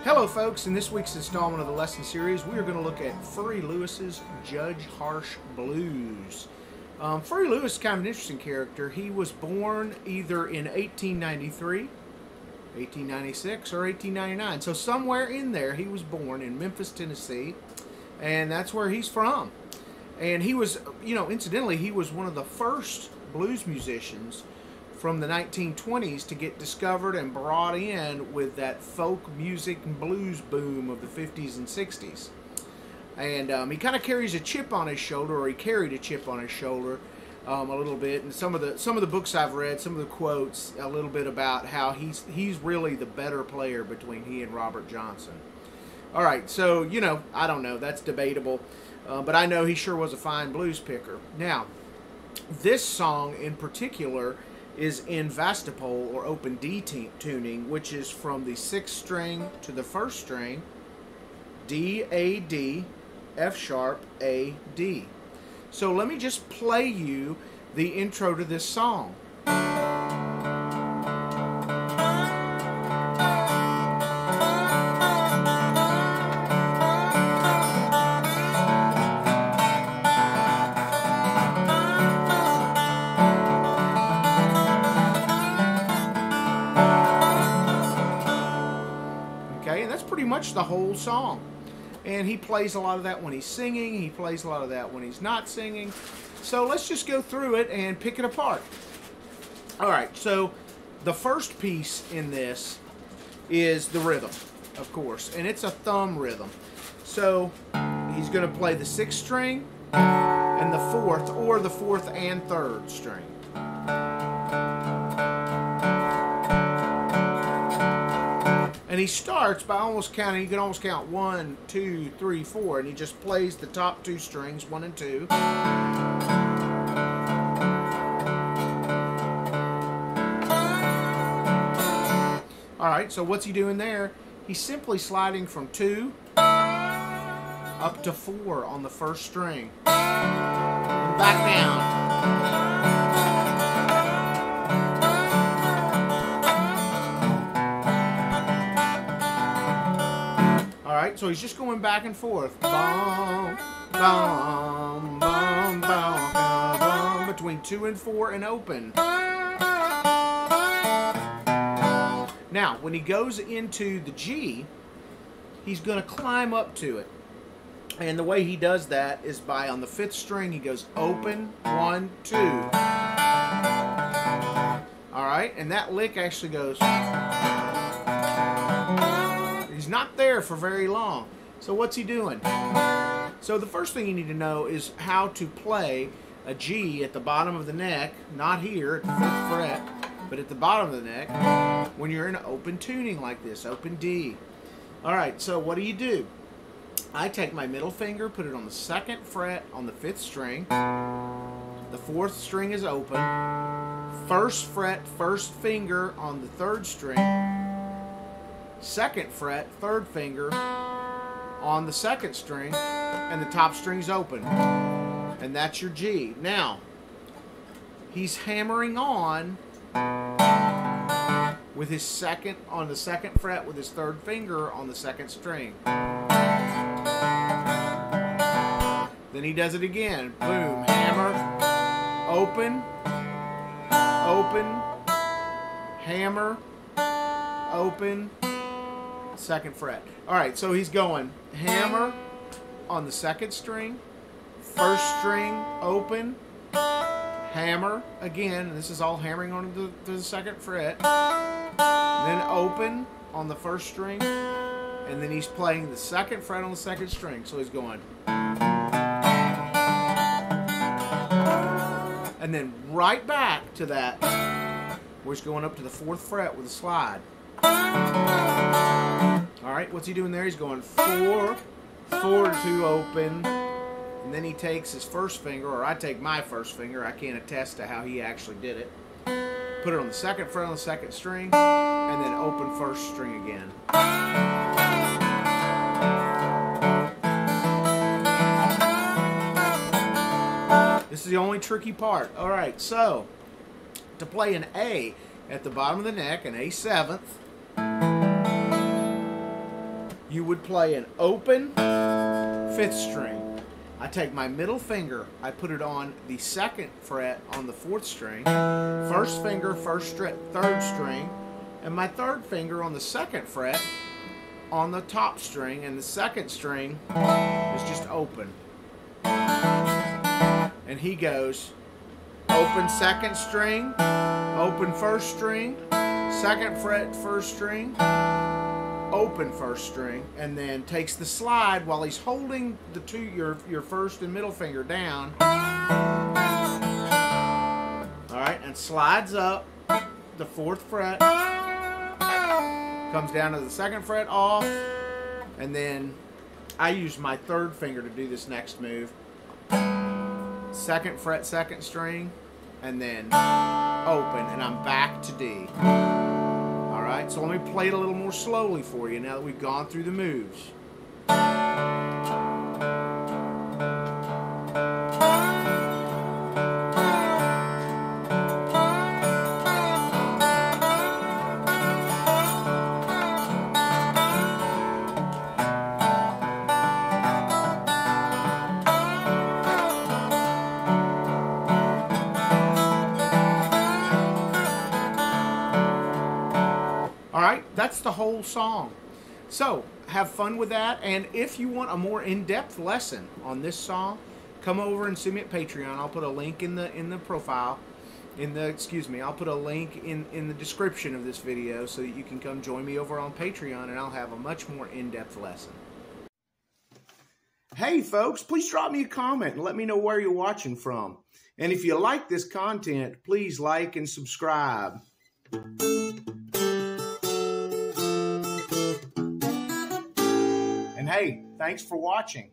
Hello folks, in this week's installment of the lesson series we are going to look at Furry Lewis's Judge Harsh Blues. Furry Lewis is kind of an interesting character. He was born either in 1893, 1896, or 1899. So somewhere in there he was born in Memphis, Tennessee, and that's where he's from. And he was, incidentally, he was one of the first blues musicians from the 1920s to get discovered and brought in with that folk music and blues boom of the 50s and 60s. And he kind of carries a chip on his shoulder, or he carried a chip on his shoulder a little bit. And some of the books I've read, some of the quotes, a little bit about how he's really the better player between he and Robert Johnson. All right, so I don't know, that's debatable, but I know he sure was a fine blues picker. Now, this song in particular is in Vastopol, or open D tuning, which is from the 6th string to the 1st string, D, A, D, F sharp, A, D. So let me just play you the intro to this song. And that's pretty much the whole song. And he plays a lot of that when he's singing. He plays a lot of that when he's not singing. So let's just go through it and pick it apart. All right, so the first piece in this is the rhythm, of course. And it's a thumb rhythm. So he's going to play the 6th string and the 4th, or the 4th and 3rd string. And he starts by almost counting, you can almost count 1, 2, 3, 4, and he just plays the top 2 strings, 1 and 2. Alright, so what's he doing there? He's simply sliding from 2 up to 4 on the 1st string. And back down. So he's just going back and forth, bum, bum, bum, bum, bum, between 2 and 4 and open. Now, when he goes into the G, he's going to climb up to it. And the way he does that is by, on the 5th string, he goes open, 1, 2. Alright, and that lick actually goes... He's not there for very long. So what's he doing? So the first thing you need to know is how to play a G at the bottom of the neck, not here at the 5th fret, but at the bottom of the neck when you're in open tuning like this, open D. Alright, so what do? I take my middle finger, put it on the 2nd fret on the 5th string. The 4th string is open. 1st fret, 1st finger on the 3rd string. 2nd fret, 3rd finger on the 2nd string, and the top string's open. And that's your G. Now, he's hammering on with his 2nd, on the 2nd fret with his 3rd finger on the 2nd string. Then he does it again. Boom, hammer, open, open, hammer, open, 2nd fret. Alright, so he's going hammer on the 2nd string, 1st string open, hammer again, and this is all hammering on the 2nd fret, then open on the 1st string, and then he's playing the 2nd fret on the 2nd string. So he's going, and then right back to that, where he's going up to the 4th fret with a slide. Alright, what's he doing there? He's going 4, 4 to 2 open, and then he takes his 1st finger, or I take my 1st finger, I can't attest to how he actually did it, put it on the 2nd fret on the 2nd string, and then open 1st string again. This is the only tricky part. Alright, so to play an A at the bottom of the neck, an A7th, you would play an open 5th string. I take my middle finger, I put it on the 2nd fret on the 4th string, 1st finger, 3rd string, and my 3rd finger on the 2nd fret on the top string, and the 2nd string is just open. And he goes open 2nd string, open 1st string, 2nd fret 1st string, open 1st string, and then takes the slide while he's holding the your 1st and middle finger down. Alright, and slides up the 4th fret, comes down to the 2nd fret off, and then I use my 3rd finger to do this next move. 2nd fret 2nd string, and then open, and I'm back to D. Alright, so let me play it a little more slowly for you now that we've gone through the moves. Alright, that's the whole song. So, have fun with that, and if you want a more in-depth lesson on this song, come over and see me at Patreon. I'll put a link in the profile, I'll put a link in the description of this video so that you can come join me over on Patreon, and I'll have a much more in-depth lesson. Hey folks, please drop me a comment and let me know where you're watching from. And if you like this content, please like and subscribe. And hey, thanks for watching.